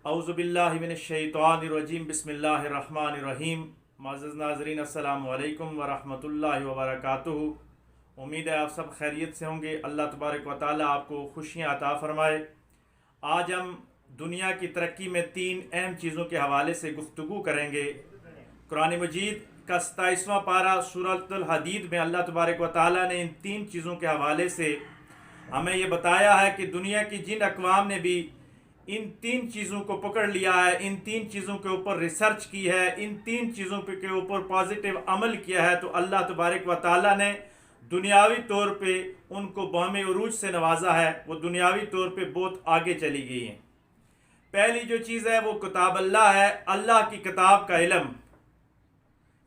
اعوذ باللہ من الشیطان الرجیم بسم اللہ الرحمن الرحیم۔ معزز ناظرین السلام علیکم ورحمۃ اللہ وبرکاتہ۔ امید ہے آپ سب خیریت سے ہوں گے۔ اللہ تبارک و تعالیٰ آپ کو خوشیاں عطا فرمائے۔ آج ہم دنیا کی ترقی میں تین اہم چیزوں کے حوالے سے گفتگو کریں گے۔ قرآن مجید کا 27واں پارہ سورۃ الحدید میں اللہ تبارک و تعالیٰ نے ان تین چیزوں کے حوالے سے ہمیں یہ بتایا ہے کہ دنیا کی جن اقوام نے بھی ان تین چیزوں کو پکڑ لیا ہے، ان تین چیزوں کے اوپر ریسرچ کی ہے، ان تین چیزوں کے اوپر پازیٹیو عمل کیا ہے، تو اللہ تبارک و تعالیٰ نے دنیاوی طور پہ ان کو بام عروج سے نوازا ہے۔ وہ دنیاوی طور پہ بہت آگے چلی گئی ہیں۔ پہلی جو چیز ہے وہ کتاب اللہ ہے، اللہ کی کتاب کا علم،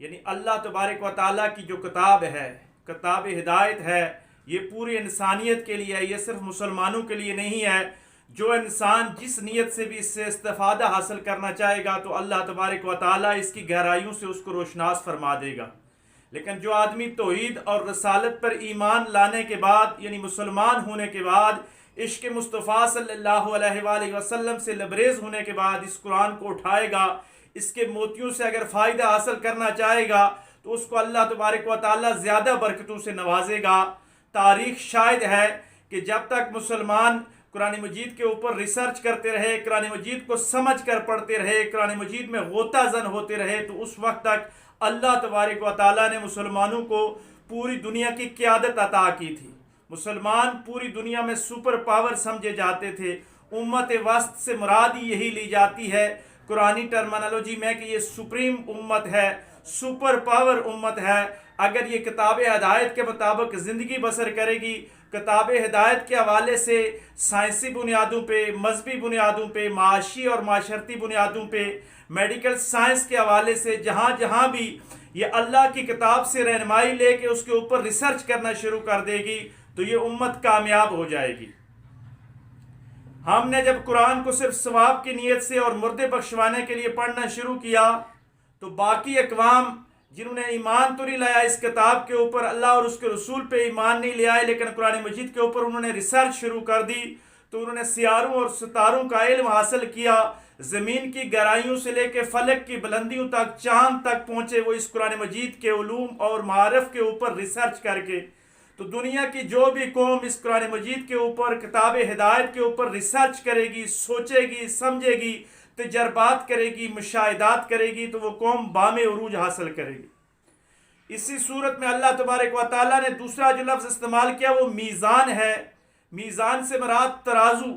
یعنی اللہ تبارک و تعالیٰ کی جو کتاب ہے، کتاب ہدایت ہے، یہ پوری انسانیت کے لیے ہے، یہ صرف مسلمانوں کے لیے نہیں ہے۔ جو انسان جس نیت سے بھی اس سے استفادہ حاصل کرنا چاہے گا تو اللہ تبارک و تعالیٰ اس کی گہرائیوں سے اس کو روشناس فرما دے گا۔ لیکن جو آدمی توحید اور رسالت پر ایمان لانے کے بعد، یعنی مسلمان ہونے کے بعد، عشق مصطفیٰ صلی اللہ علیہ وآلہ وسلم سے لبریز ہونے کے بعد اس قرآن کو اٹھائے گا، اس کے موتیوں سے اگر فائدہ حاصل کرنا چاہے گا تو اس کو اللہ تبارک و تعالیٰ زیادہ برکتوں سے نوازے گا۔ تاریخ شاہد ہے کہ جب تک مسلمان قرآن مجید کے اوپر ریسرچ کرتے رہے، قرآن مجید کو سمجھ کر پڑھتے رہے، قرآن مجید میں غوطہ زن ہوتے رہے، تو اس وقت تک اللہ تبارک و تعالیٰ نے مسلمانوں کو پوری دنیا کی قیادت عطا کی تھی۔ مسلمان پوری دنیا میں سپر پاور سمجھے جاتے تھے۔ امت وسط سے مراد یہی لی جاتی ہے قرآنی ٹرمنالوجی میں کہ یہ سپریم امت ہے، سپر پاور امت ہے۔ اگر یہ کتاب ہدایت کے مطابق زندگی بسر کرے گی، کتاب ہدایت کے حوالے سے سائنسی بنیادوں پہ، مذہبی بنیادوں پہ، معاشی اور معاشرتی بنیادوں پہ، میڈیکل سائنس کے حوالے سے جہاں جہاں بھی یہ اللہ کی کتاب سے رہنمائی لے کے اس کے اوپر ریسرچ کرنا شروع کر دے گی تو یہ امت کامیاب ہو جائے گی۔ ہم نے جب قرآن کو صرف ثواب کی نیت سے اور مردے بخشوانے کے لیے پڑھنا شروع کیا تو باقی اقوام جنہوں نے ایمان تو نہیں لایا اس کتاب کے اوپر، اللہ اور اس کے رسول پہ ایمان نہیں لے آئے، لیکن قرآن مجید کے اوپر انہوں نے ریسرچ شروع کر دی، تو انہوں نے سیاروں اور ستاروں کا علم حاصل کیا، زمین کی گہرائیوں سے لے کے فلک کی بلندیوں تک، چاند تک پہنچے وہ اس قرآن مجید کے علوم اور معارف کے اوپر ریسرچ کر کے۔ تو دنیا کی جو بھی قوم اس قرآن مجید کے اوپر، کتاب ہدایت کے اوپر ریسرچ کرے گی، سوچے گی، سمجھے گی، تجربات کرے گی، مشاہدات کرے گی، تو وہ قوم بام عروج حاصل کرے گی۔ اسی صورت میں اللہ تبارک و تعالیٰ نے دوسرا جو لفظ استعمال کیا وہ میزان ہے۔ میزان سے مراد ترازو،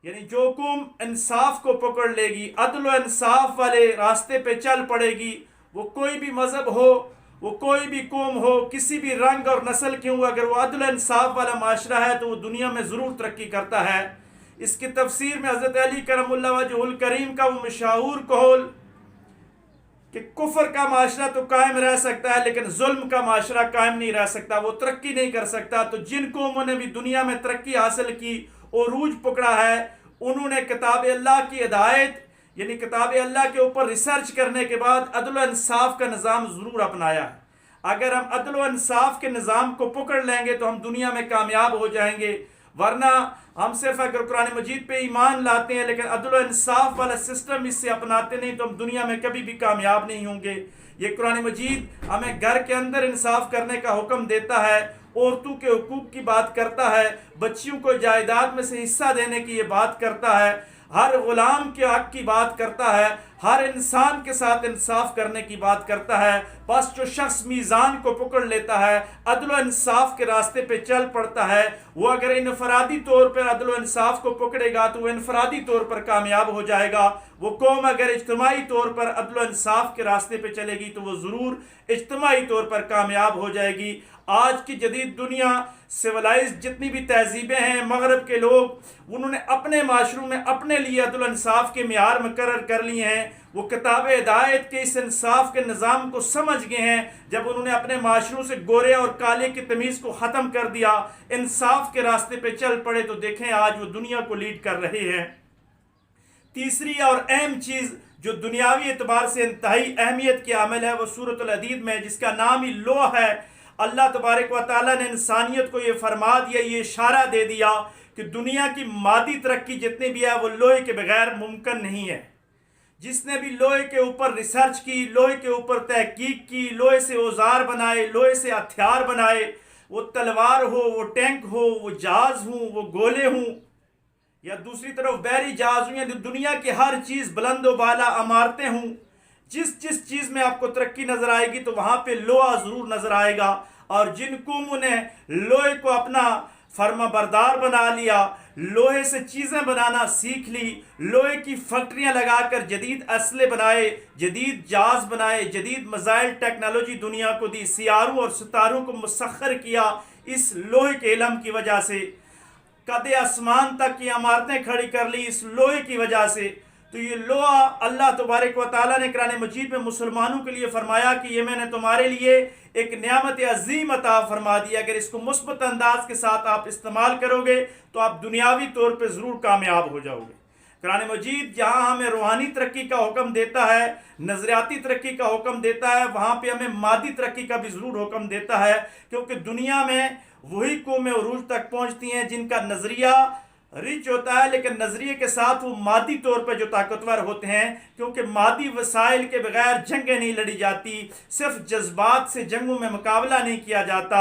یعنی جو قوم انصاف کو پکڑ لے گی، عدل و انصاف والے راستے پہ چل پڑے گی، وہ کوئی بھی مذہب ہو، وہ کوئی بھی قوم ہو، کسی بھی رنگ اور نسل کی ہو، اگر وہ عدل و انصاف والا معاشرہ ہے تو وہ دنیا میں ضرور ترقی کرتا ہے۔ اس کی تفسیر میں حضرت علی کرم اللہ وجہ الکریم کا وہ مشہور قول کہ کفر کا معاشرہ تو قائم رہ سکتا ہے لیکن ظلم کا معاشرہ قائم نہیں رہ سکتا، وہ ترقی نہیں کر سکتا۔ تو جن قوموں نے بھی دنیا میں ترقی حاصل کی، عروج پکڑا ہے، انہوں نے کتاب اللہ کی ہدایت یعنی کتاب اللہ کے اوپر ریسرچ کرنے کے بعد عدل و انصاف کا نظام ضرور اپنایا ہے۔ اگر ہم عدل و انصاف کے نظام کو پکڑ لیں گے تو ہم دنیا میں کامیاب ہو جائیں گے، ورنہ ہم صرف اگر قرآن مجید پہ ایمان لاتے ہیں لیکن عدل و انصاف والا سسٹم اس سے اپناتے نہیں تو ہم دنیا میں کبھی بھی کامیاب نہیں ہوں گے۔ یہ قرآن مجید ہمیں گھر کے اندر انصاف کرنے کا حکم دیتا ہے، عورتوں کے حقوق کی بات کرتا ہے، بچیوں کو جائیداد میں سے حصہ دینے کی یہ بات کرتا ہے، ہر غلام کے حق کی بات کرتا ہے، ہر انسان کے ساتھ انصاف کرنے کی بات کرتا ہے۔ بس جو شخص میزان کو پکڑ لیتا ہے، عدل و انصاف کے راستے پہ چل پڑتا ہے، وہ اگر انفرادی طور پر عدل و انصاف کو پکڑے گا تو وہ انفرادی طور پر کامیاب ہو جائے گا۔ وہ قوم اگر اجتماعی طور پر عدل و انصاف کے راستے پہ چلے گی تو وہ ضرور اجتماعی طور پر کامیاب ہو جائے گی۔ آج کی جدید دنیا، سیولائز جتنی بھی تہذیبیں ہیں، مغرب کے لوگ انہوں نے اپنے معاشروں میں اپنے لیے عدل و انصاف کے معیار مقرر کر لیے ہیں۔ وہ کتاب ہدایت کے اس انصاف کے نظام کو سمجھ گئے ہیں۔ جب انہوں نے اپنے معاشروں سے گورے اور کالے کی تمیز کو ختم کر دیا، انصاف کے راستے پہ چل پڑے، تو دیکھیں آج وہ دنیا کو لیڈ کر رہے ہیں۔ تیسری اور اہم چیز جو دنیاوی اعتبار سے انتہائی اہمیت کی عامل ہے وہ سورۃ الحدید میں، جس کا نام ہی لوح ہے، اللہ تبارک و تعالیٰ نے انسانیت کو یہ فرما دیا، یہ اشارہ دے دیا کہ دنیا کی مادی ترقی جتنی بھی ہے وہ لوہے کے بغیر ممکن نہیں ہے۔ جس نے بھی لوہے کے اوپر ریسرچ کی، لوہے کے اوپر تحقیق کی، لوہے سے اوزار بنائے، لوہے سے ہتھیار بنائے، وہ تلوار ہو، وہ ٹینک ہو، وہ جہاز ہوں، وہ گولے ہوں، یا دوسری طرف بحری جہاز ہوں، یا دنیا کی ہر چیز بلند و بالا عمارتیں ہوں، جس چیز میں آپ کو ترقی نظر آئے گی تو وہاں پہ لوہا ضرور نظر آئے گا۔ اور جن قوموں نے لوہے کو اپنا فرما بردار بنا لیا، لوہے سے چیزیں بنانا سیکھ لی، لوہے کی فیکٹریاں لگا کر جدید اسلحے بنائے، جدید جہاز بنائے، جدید میزائل ٹیکنالوجی دنیا کو دی، سیاروں اور ستاروں کو مسخر کیا اس لوہے کے علم کی وجہ سے، قد آسمان تک کی عمارتیں کھڑی کر لی اس لوہے کی وجہ سے۔ تو یہ لوہا اللہ تبارک و تعالیٰ نے قرآن مجید میں مسلمانوں کے لیے فرمایا کہ یہ میں نے تمہارے لیے ایک نعمت عظیم عطا فرما دی، اگر اس کو مثبت انداز کے ساتھ آپ استعمال کرو گے تو آپ دنیاوی طور پہ ضرور کامیاب ہو جاؤ گے۔ قرآن مجید جہاں ہمیں روحانی ترقی کا حکم دیتا ہے، نظریاتی ترقی کا حکم دیتا ہے، وہاں پہ ہمیں مادی ترقی کا بھی ضرور حکم دیتا ہے، کیونکہ دنیا میں وہی قومیں عروج تک پہنچتی ہیں جن کا نظریہ رچ ہوتا ہے، لیکن نظریے کے ساتھ وہ مادی طور پہ جو طاقتور ہوتے ہیں، کیونکہ مادی وسائل کے بغیر جنگیں نہیں لڑی جاتی، صرف جذبات سے جنگوں میں مقابلہ نہیں کیا جاتا۔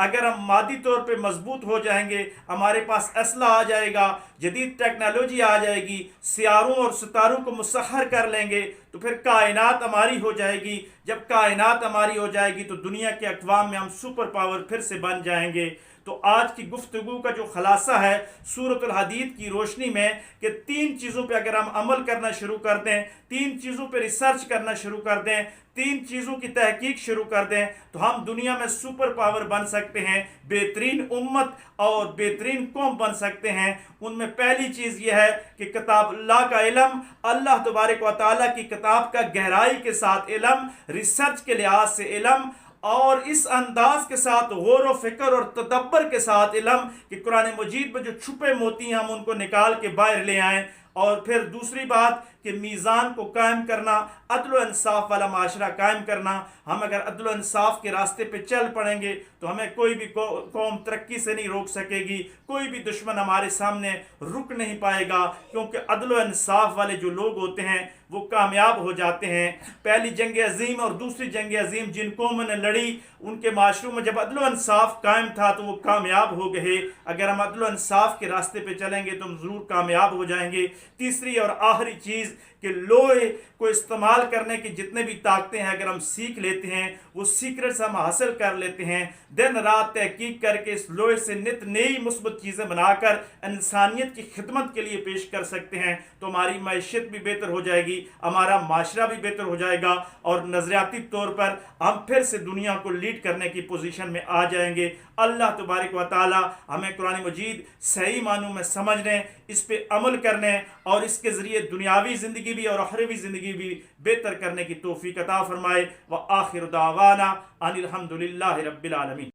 اگر ہم مادی طور پہ مضبوط ہو جائیں گے، ہمارے پاس اسلحہ آ جائے گا، جدید ٹیکنالوجی آ جائے گی، سیاروں اور ستاروں کو مسخر کر لیں گے، تو پھر کائنات ہماری ہو جائے گی۔ جب کائنات ہماری ہو جائے گی تو دنیا کے اقوام میں ہم سپر پاور پھر سے بن جائیں گے۔ تو آج کی گفتگو کا جو خلاصہ ہے سورۃ الحدید کی روشنی میں، کہ 3 چیزوں پہ اگر ہم عمل کرنا شروع کر دیں، 3 چیزوں پہ ریسرچ کرنا شروع کر دیں، 3 چیزوں کی تحقیق شروع کر دیں، تو ہم دنیا میں سپر پاور بن سکتے ہیں، بہترین امت اور بہترین قوم بن سکتے ہیں۔ ان میں پہلی چیز یہ ہے کہ کتاب اللہ کا علم، اللہ تبارک و تعالیٰ کی کتاب کا گہرائی کے ساتھ علم، ریسرچ کے لحاظ سے علم، اور اس انداز کے ساتھ غور و فکر اور تدبر کے ساتھ علم کہ قرآن مجید میں جو چھپے موتی ہیں ہم ان کو نکال کے باہر لے آئیں۔ اور پھر دوسری بات کہ میزان کو قائم کرنا، عدل و انصاف والا معاشرہ قائم کرنا۔ ہم اگر عدل و انصاف کے راستے پہ چل پڑیں گے تو ہمیں کوئی بھی قوم ترقی سے نہیں روک سکے گی، کوئی بھی دشمن ہمارے سامنے رک نہیں پائے گا، کیونکہ عدل و انصاف والے جو لوگ ہوتے ہیں وہ کامیاب ہو جاتے ہیں۔ پہلی جنگ عظیم اور دوسری جنگ عظیم جن قوموں نے لڑی، ان کے معاشروں میں جب عدل و انصاف قائم تھا تو وہ کامیاب ہو گئے۔ اگر ہم عدل و انصاف کے راستے پہ چلیں گے تو ہم ضرور کامیاب ہو جائیں گے۔ تیسری اور آخری چیز کہ لوہے کو استعمال کرنے کی جتنے بھی طاقتیں ہیں اگر ہم سیکھ لیتے ہیں، وہ سیکرٹس ہم حاصل کر لیتے ہیں، دن رات تحقیق کر کے اس لوہے سے نت نئی مثبت چیزیں بنا کر انسانیت کی خدمت کے لیے پیش کر سکتے ہیں، تو ہماری معیشت بھی بہتر ہو جائے گی، ہمارا معاشرہ بھی بہتر ہو جائے گا، اور نظریاتی طور پر ہم پھر سے دنیا کو لیڈ کرنے کی پوزیشن میں آ جائیں گے۔ اللہ تبارک و تعالی ہمیں قرآن مجید صحیح معنوں میں سمجھنے، اس پہ عمل کرنے اور اس کے ذریعے دنیاوی زندگی بھی اور اخروی زندگی بھی بہتر کرنے کی توفیق عطا فرمائے۔ وآخر دعوانا ان الحمد للہ رب العالمین۔